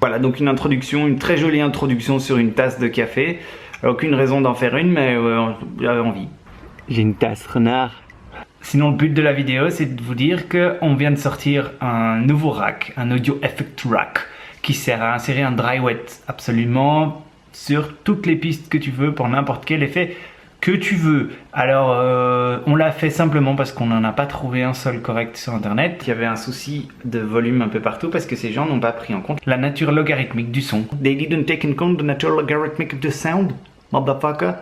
Voilà, donc une introduction, une très jolie introduction sur une tasse de café. Aucune raison d'en faire une, mais j'avais envie. J'ai une tasse renard. Sinon, le but de la vidéo, c'est de vous dire qu'on vient de sortir un nouveau rack, un Audio Effect Rack, qui sert à insérer un dry wet absolument sur toutes les pistes que tu veux pour n'importe quel effet que tu veux. Alors, on l'a fait simplement parce qu'on n'en a pas trouvé un seul correct sur internet. Il y avait un souci de volume un peu partout parce que ces gens n'ont pas pris en compte la nature logarithmique du son. They didn't take in count the nature logarithmic of the sound, motherfucker.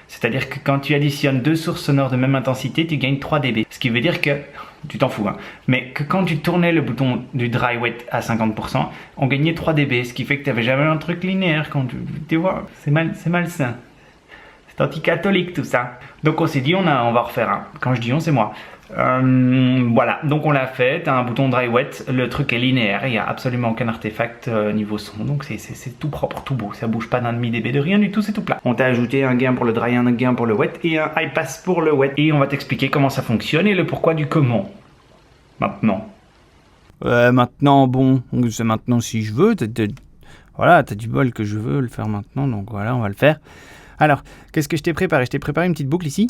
C'est-à-dire que quand tu additionnes deux sources sonores de même intensité, tu gagnes 3 dB. Ce qui veut dire que, tu t'en fous, hein, mais que quand tu tournais le bouton du dry wet à 50%, on gagnait 3 dB, ce qui fait que tu n'avais jamais un truc linéaire. Quand tu vois, c'est malsain. C'est anti-catholique tout ça. Donc on s'est dit on va refaire un. Quand je dis on, c'est moi. Voilà, donc on l'a fait. T'as un bouton dry wet, le truc est linéaire, il n'y a absolument aucun artefact niveau son. Donc c'est tout propre, tout beau. Ça bouge pas d'un demi dB de rien du tout, c'est tout plat. On t'a ajouté un gain pour le dry, un gain pour le wet et un high pass pour le wet. Et on va t'expliquer comment ça fonctionne et le pourquoi du comment. Maintenant. Maintenant, bon, c'est maintenant si je veux. Voilà, t'as du bol que je veux le faire maintenant, donc voilà, on va le faire. Alors, qu'est-ce que je t'ai préparé? Je t'ai préparé une petite boucle ici.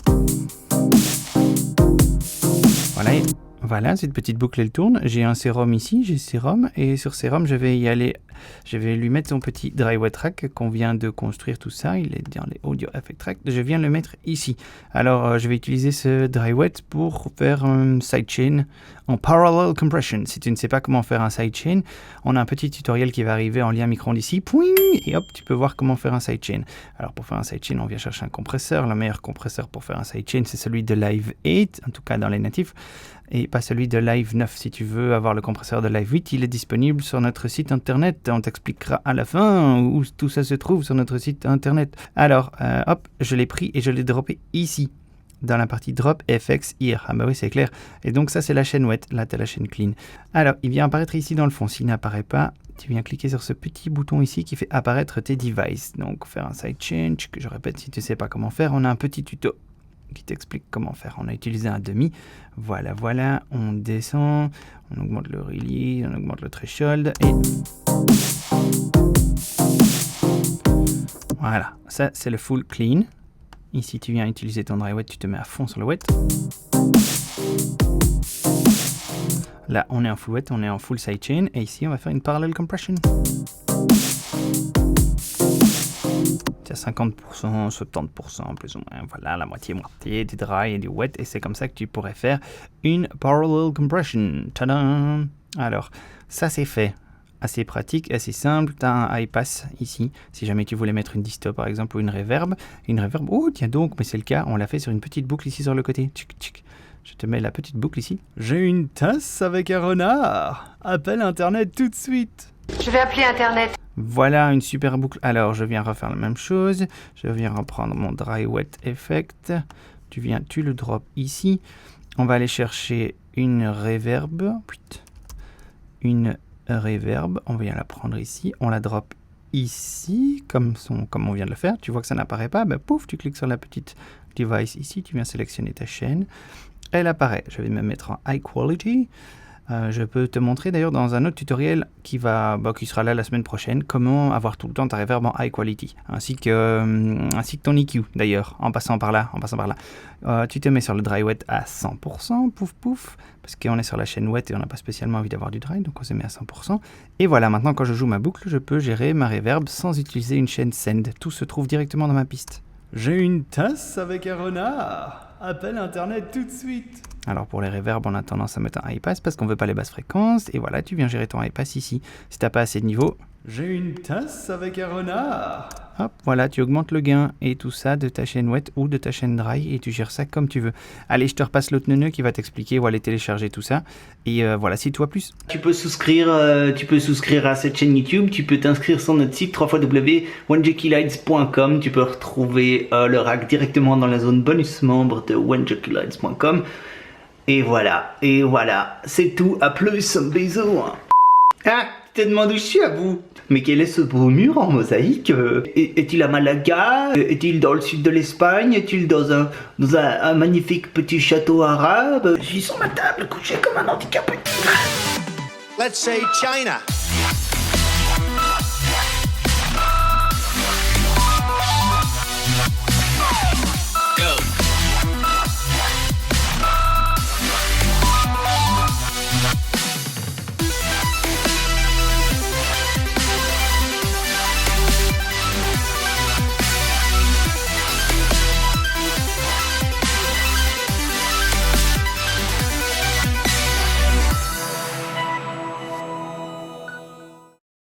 Voilà, cette petite boucle elle tourne. J'ai un sérum ici, j'ai sérum et sur sérum je vais lui mettre son petit dry wet rack qu'on vient de construire tout ça. Il est dans les Audio Effect Rack. Je viens le mettre ici. Alors je vais utiliser ce dry wet pour faire un sidechain en parallel compression. Si tu ne sais pas comment faire un sidechain, on a un petit tutoriel qui va arriver en lien micro-ondes ici. Pouing, et hop, tu peux voir comment faire un sidechain. Alors pour faire un sidechain, on vient chercher un compresseur. Le meilleur compresseur pour faire un sidechain, c'est celui de Live 8, en tout cas dans les natifs. Et pas celui de Live 9. Si tu veux avoir le compresseur de Live 8, il est disponible sur notre site internet. On t'expliquera à la fin où tout ça se trouve sur notre site internet. Alors, hop, je l'ai pris et je l'ai droppé ici, dans la partie Drop FX Here. Ah bah oui, c'est clair. Et donc ça, c'est la chaîne wet. Là, tu as la chaîne clean. Alors, il vient apparaître ici dans le fond. S'il n'apparaît pas, tu viens cliquer sur ce petit bouton ici qui fait apparaître tes devices. Donc, faire un sidechain, que je répète, si tu ne sais pas comment faire, on a un petit tuto qui t'explique comment faire. On a utilisé un demi. Voilà, on descend, on augmente le release, on augmente le threshold et voilà, ça c'est le full clean. Ici tu viens utiliser ton dry wet, tu te mets à fond sur le wet. Là on est en full wet, on est en full sidechain et ici on va faire une parallel compression. À 50%, 70% plus ou moins, voilà, la moitié du dry et du wet, et c'est comme ça que tu pourrais faire une parallel compression. Tadam! Alors, ça c'est fait. Assez pratique, assez simple. Tu as un high pass ici, si jamais tu voulais mettre une disto par exemple ou une reverb. Oh tiens donc, mais c'est le cas, on l'a fait sur une petite boucle ici sur le côté. Tchic, tchic. Je te mets la petite boucle ici. J'ai une tasse avec un renard. Appelle Internet tout de suite. Je vais appeler Internet. Voilà une super boucle. Alors je viens refaire la même chose. Je viens reprendre mon dry wet effect. Tu le drop ici. On va aller chercher une reverb. Une reverb. On vient la prendre ici. On la drop ici comme on vient de le faire. Tu vois que ça n'apparaît pas. Ben, pouf, tu cliques sur la petite device ici. Tu viens sélectionner ta chaîne. Elle apparaît. Je vais me mettre en high quality. Je peux te montrer d'ailleurs dans un autre tutoriel qui sera là la semaine prochaine, comment avoir tout le temps ta reverb en high quality, ainsi que ton EQ d'ailleurs, en passant par là. Tu te mets sur le dry wet à 100%, pouf, parce qu'on est sur la chaîne wet et on n'a pas spécialement envie d'avoir du dry, donc on se met à 100%. Et voilà, maintenant quand je joue ma boucle, je peux gérer ma reverb sans utiliser une chaîne send. Tout se trouve directement dans ma piste. J'ai une tasse avec un renard. Appelle Internet tout de suite. Alors pour les reverbs, on a tendance à mettre un high pass parce qu'on veut pas les basses fréquences. Et voilà, tu viens gérer ton high pass ici. Si t'as pas assez de niveau, j'ai une tasse avec un renard. Hop, voilà, tu augmentes le gain et tout ça de ta chaîne wet ou de ta chaîne dry et tu gères ça comme tu veux. Allez, je te repasse l'autre neuneu qui va t'expliquer où aller télécharger tout ça. Et voilà, si toi plus. Tu peux souscrire à cette chaîne YouTube, tu peux t'inscrire sur notre site www.whenjockylights.com. Tu peux retrouver le rack directement dans la zone bonus membre de whenjockylights.com. Et voilà, c'est tout, à plus, bisous. Ah, tu te demandes où je suis à vous. Mais quel est ce beau mur en mosaïque? Est-il à Malaga? Est-il dans le sud de l'Espagne? Est-il dans un magnifique petit château arabe? Je suis sur ma table couché comme un handicapé. Let's say China.